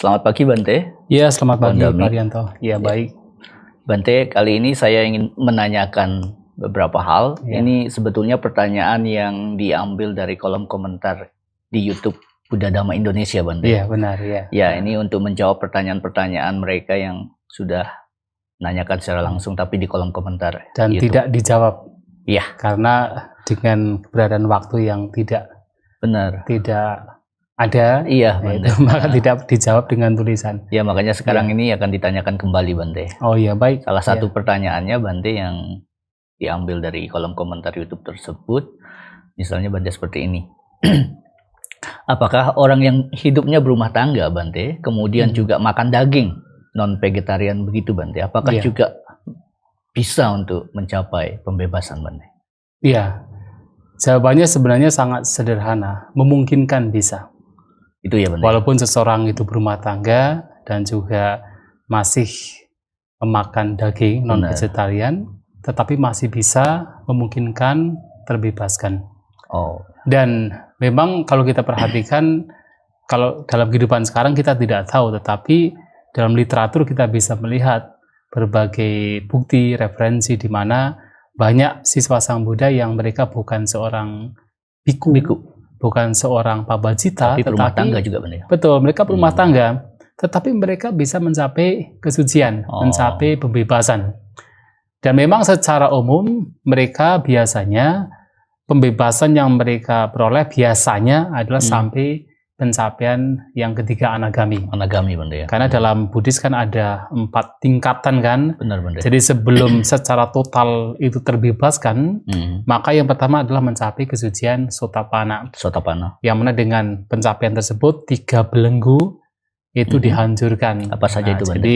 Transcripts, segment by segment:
Selamat pagi Bante. Ya, selamat pagi Bang Dami. Pak Rianto. Ya, baik. Bante, kali ini saya ingin menanyakan beberapa hal. Ya. Ini sebetulnya pertanyaan yang diambil dari kolom komentar di YouTube Buddha Dhamma Indonesia, Bante. Iya, benar ya. Ya, ini untuk menjawab pertanyaan-pertanyaan mereka yang sudah menanyakan secara langsung tapi di kolom komentar Dan YouTube. tidak dijawab. Iya. Karena dengan keberadaan waktu yang tidak ada, Iya, Bante. maka tidak dijawab dengan tulisan. Ya, makanya sekarang ini akan ditanyakan kembali, Bante. Oh iya, baik. Salah satu Ya. pertanyaannya, Bante, yang diambil dari kolom komentar YouTube tersebut, misalnya Bante seperti ini. Apakah orang yang hidupnya berumah tangga, Bante, kemudian juga makan daging, non-vegetarian begitu, Bante, apakah Iya. juga bisa untuk mencapai pembebasan, Bante? Iya. Jawabannya sebenarnya sangat sederhana, memungkinkan bisa. Itu ya, Bante. Walaupun seseorang itu berumah tangga dan juga masih memakan daging non-vegetarian, tetapi masih bisa memungkinkan terbebaskan. Oh, Dan memang kalau kita perhatikan, kalau dalam kehidupan sekarang kita tidak tahu, tetapi dalam literatur kita bisa melihat berbagai bukti, referensi di mana banyak siswa Sang Buddha yang mereka bukan seorang biku, bukan seorang pabajita, tapi berumah tangga juga, Bante. Betul, mereka berumah tangga, tetapi mereka bisa mencapai kesucian, mencapai pembebasan. Dan memang secara umum mereka biasanya pembebasan yang mereka peroleh biasanya adalah sampai pencapaian yang ketiga anagami. Anagami, Bante, ya. Karena dalam Buddhis kan ada 4 tingkatan kan. Benar, Bante. Jadi sebelum secara total itu terbebaskan, maka yang pertama adalah mencapai kesucian Sotapanna. Sotapanna. Yang mana dengan pencapaian tersebut 3 belenggu itu dihancurkan. Apa saja itu, Bante? Jadi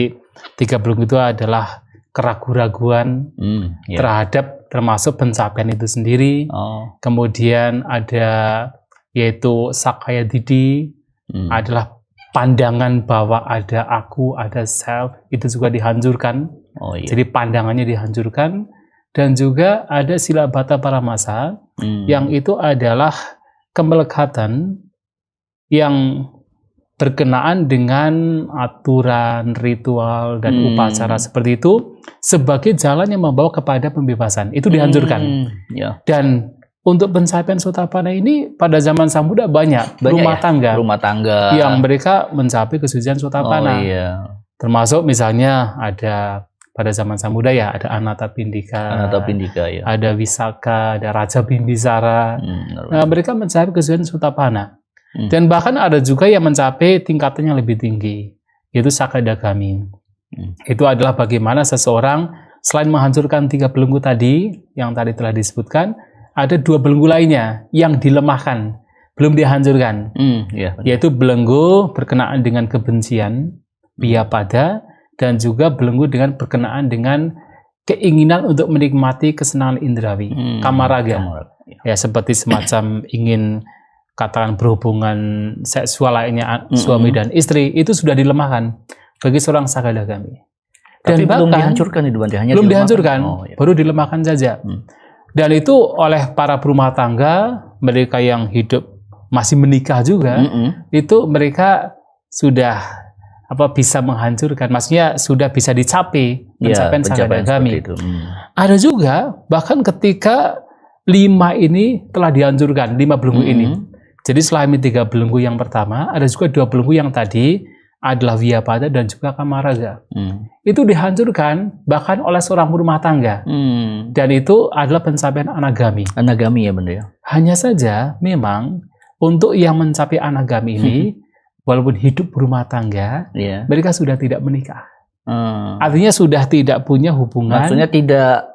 3 belenggu itu adalah keraguan-raguan terhadap termasuk pencapaian itu sendiri. Kemudian ada yaitu Sakaya Didi, adalah pandangan bahwa ada aku, ada self, itu juga dihancurkan. Jadi pandangannya dihancurkan. Dan juga ada Silabata Paramasa, yang itu adalah kemelekatan yang berkenaan dengan aturan, ritual, dan upacara seperti itu sebagai jalan yang membawa kepada pembebasan. Itu dihancurkan. Dan untuk pencapaian Sotapanna ini pada zaman Sang Buddha banyak rumah tangga yang mereka mencapai kesucian Sotapanna. Termasuk misalnya ada pada zaman Sang Buddha ya, ada Anathapindika, ya. Ada Wisaka, ada Raja Bimbisara. Nah, mereka mencapai kesucian Sotapanna. Dan bahkan ada juga yang mencapai tingkatan yang lebih tinggi, yaitu Sakadagami. Itu adalah bagaimana seseorang selain menghancurkan 3 belenggu tadi yang tadi telah disebutkan, ada 2 belenggu lainnya yang dilemahkan, belum dihancurkan, yaitu belenggu berkenaan dengan kebencian, Biyapada, dan juga belenggu dengan berkenaan dengan keinginan untuk menikmati kesenangan indrawi, kamaraga. Ya, seperti semacam ingin katakan berhubungan seksual lainnya suami dan istri, itu sudah dilemahkan bagi seorang Sakadagami. Tapi belum dihancurkan itu, Bante, hanya belum dihancurkan, baru dilemahkan saja. Dan itu oleh para berumah tangga, mereka yang hidup masih menikah juga, itu mereka sudah bisa menghancurkan, maksudnya sudah bisa dicapai pencapaian Sakadagami. Ada juga bahkan ketika 5 ini telah dihancurkan, 5 belenggu ini. Jadi selain 3 belenggu yang pertama, ada juga 2 belenggu yang tadi adalah Vyapada dan juga Kamaraga. Itu dihancurkan bahkan oleh seorang berumah tangga. Dan itu adalah pencapaian anagami. Anagami ya, Bante, ya. Hanya saja memang untuk yang mencapai anagami ini, walaupun hidup berumah tangga, mereka sudah tidak menikah. Artinya sudah tidak punya hubungan. Maksudnya tidak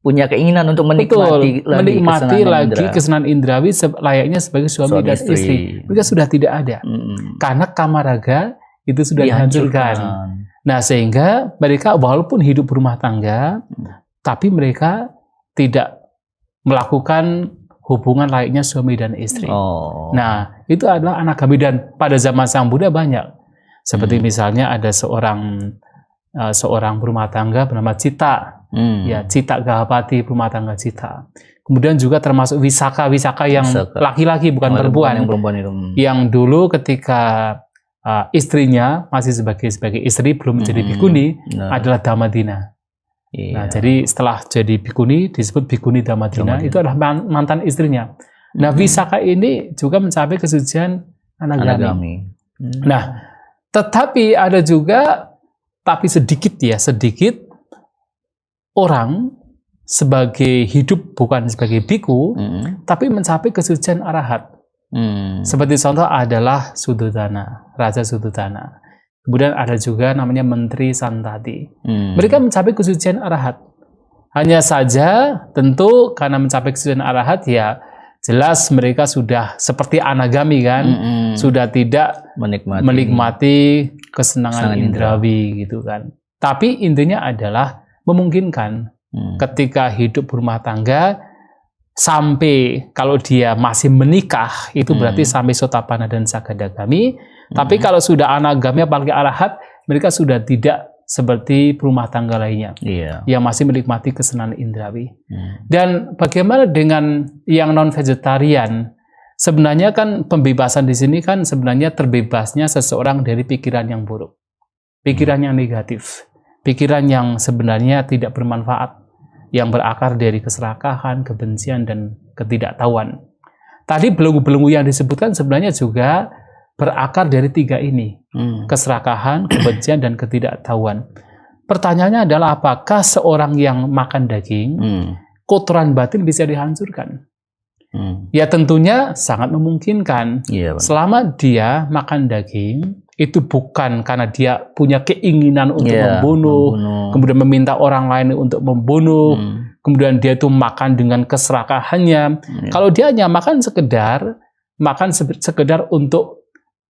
punya keinginan untuk menikmati lagi kesenangan indrawi layaknya sebagai suami dan istri. Mereka sudah tidak ada. Karena Kamaraga itu sudah dihancurkan. Nah, sehingga mereka walaupun hidup berumah tangga, tapi mereka tidak melakukan hubungan layaknya suami dan istri. Nah, itu adalah anagami, dan pada zaman Sang Buddha banyak. Seperti misalnya ada seorang berumah tangga bernama Cita. Ya, Cita Gahapati, berumah tangga Cita. Kemudian juga termasuk Wisaka yang laki-laki bukan perempuan. Yang perempuan itu. Yang dulu ketika istrinya masih sebagai istri, belum menjadi bikuni, adalah Damadina. Nah, jadi setelah jadi bikuni disebut bikuni Damadina, itu adalah mantan istrinya. Nah, Visakha ini juga mencapai kesucian anagami. Nah, tetapi ada juga, tapi sedikit orang sebagai hidup bukan sebagai biku, tapi mencapai kesucian arahat. Seperti contoh adalah Suddhodana, Raja Suddhodana. Kemudian ada juga namanya Menteri Santati. Mereka mencapai kesucian arahat. Hanya saja tentu karena mencapai kesucian arahat, ya jelas mereka sudah seperti anagami kan, sudah tidak menikmati kesenangan indrawi gitu kan. Tapi intinya adalah memungkinkan ketika hidup berumah tangga, sampai kalau dia masih menikah itu berarti sampai Sotapanna dan Sagadagami. Tapi kalau sudah anagami apalagi arahat, mereka sudah tidak seperti berumah tangga lainnya yang masih menikmati kesenangan indrawi. Dan bagaimana dengan yang non vegetarian? Sebenarnya kan pembebasan di sini kan sebenarnya terbebasnya seseorang dari pikiran yang buruk, pikiran yang negatif, pikiran yang sebenarnya tidak bermanfaat, yang berakar dari keserakahan, kebencian, dan ketidaktahuan. Tadi belenggu-belenggu yang disebutkan sebenarnya juga berakar dari 3 ini. Keserakahan, kebencian, dan ketidaktahuan. Pertanyaannya adalah apakah seorang yang makan daging, kotoran batin bisa dihancurkan? Ya tentunya sangat memungkinkan. Selama dia makan daging, itu bukan karena dia punya keinginan untuk membunuh, kemudian meminta orang lain untuk membunuh, kemudian dia itu makan dengan keserakahannya. Kalau dia hanya makan sekedar untuk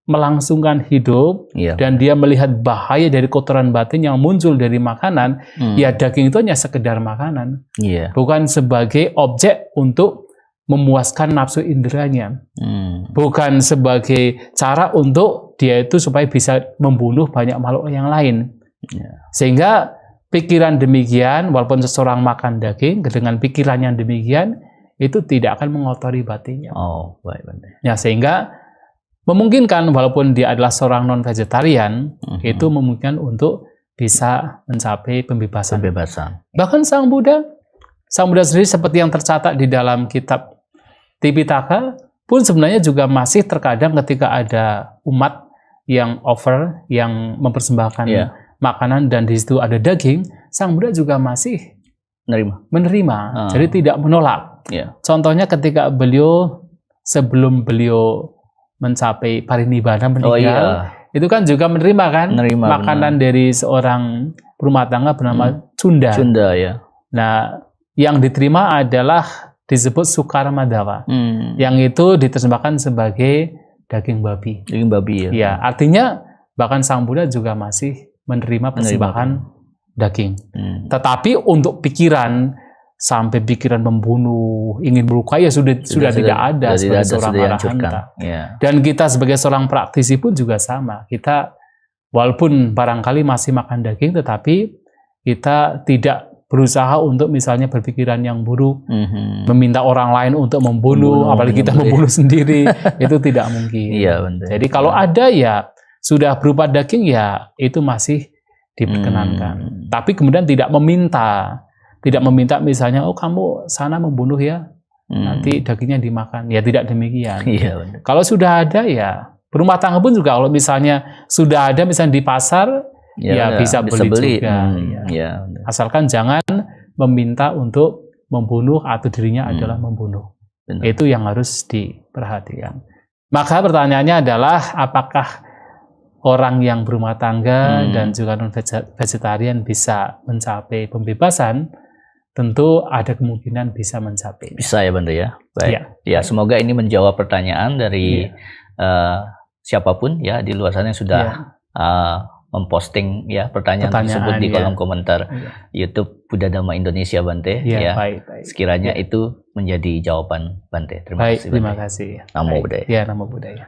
melangsungkan hidup, dan dia melihat bahaya dari kotoran batin yang muncul dari makanan, ya daging itu hanya sekedar makanan, bukan sebagai objek untuk memuaskan nafsu inderanya, bukan sebagai cara untuk dia itu supaya bisa membunuh banyak makhluk yang lain. Sehingga pikiran demikian, walaupun seseorang makan daging, dengan pikiran yang demikian, itu tidak akan mengotori batinnya. Ya, sehingga memungkinkan walaupun dia adalah seorang non-vegetarian, itu memungkinkan untuk bisa mencapai pembebasan. Bahkan Sang Buddha sendiri seperti yang tercatat di dalam kitab Tipitaka pun sebenarnya juga masih terkadang ketika ada umat yang offer, yang mempersembahkan makanan dan di situ ada daging, Sang Buddha juga masih menerima. Jadi tidak menolak. Contohnya ketika sebelum beliau mencapai parinibbana, meninggal, itu kan juga menerima kan makanan dari seorang rumah tangga bernama Cunda. Nah, yang diterima adalah disebut Sukarmadawa, yang itu diterjemahkan sebagai daging babi. Ya, artinya bahkan Sang Buddha juga masih menerima persembahan daging. Tetapi untuk pikiran, sampai pikiran membunuh, ingin melukai, ya sudah tidak ada sebagai seorang arahanta. Dan kita sebagai seorang praktisi pun juga sama. Kita walaupun barangkali masih makan daging, tetapi kita tidak berusaha untuk misalnya berpikiran yang buruk, meminta orang lain untuk membunuh, apalagi kita membunuh sendiri, itu tidak mungkin. Jadi kalau ada ya sudah berupa daging, ya itu masih diperkenankan. Tapi kemudian tidak meminta misalnya, oh kamu sana membunuh ya, nanti dagingnya dimakan. Ya tidak demikian. Kalau sudah ada ya, berumah tangga pun juga kalau misalnya sudah ada misalnya di pasar, ya bisa beli juga. Asalkan jangan meminta untuk membunuh atau dirinya adalah membunuh. Itu yang harus diperhatikan. Maka pertanyaannya adalah apakah orang yang berumah tangga dan juga non-vegetarian bisa mencapai pembebasan? Tentu ada kemungkinan bisa mencapai. Bisa ya Bante ya. Baik. Ya, semoga ini menjawab pertanyaan dari siapapun ya di luar sana yang sudah memposting pertanyaan tersebut di kolom komentar YouTube Buddha Dhamma Indonesia Bante. Baik. Sekiranya itu menjadi jawaban Bante. Terima kasih. Terima kasih. Namo Buddhaya. Namo Buddhaya.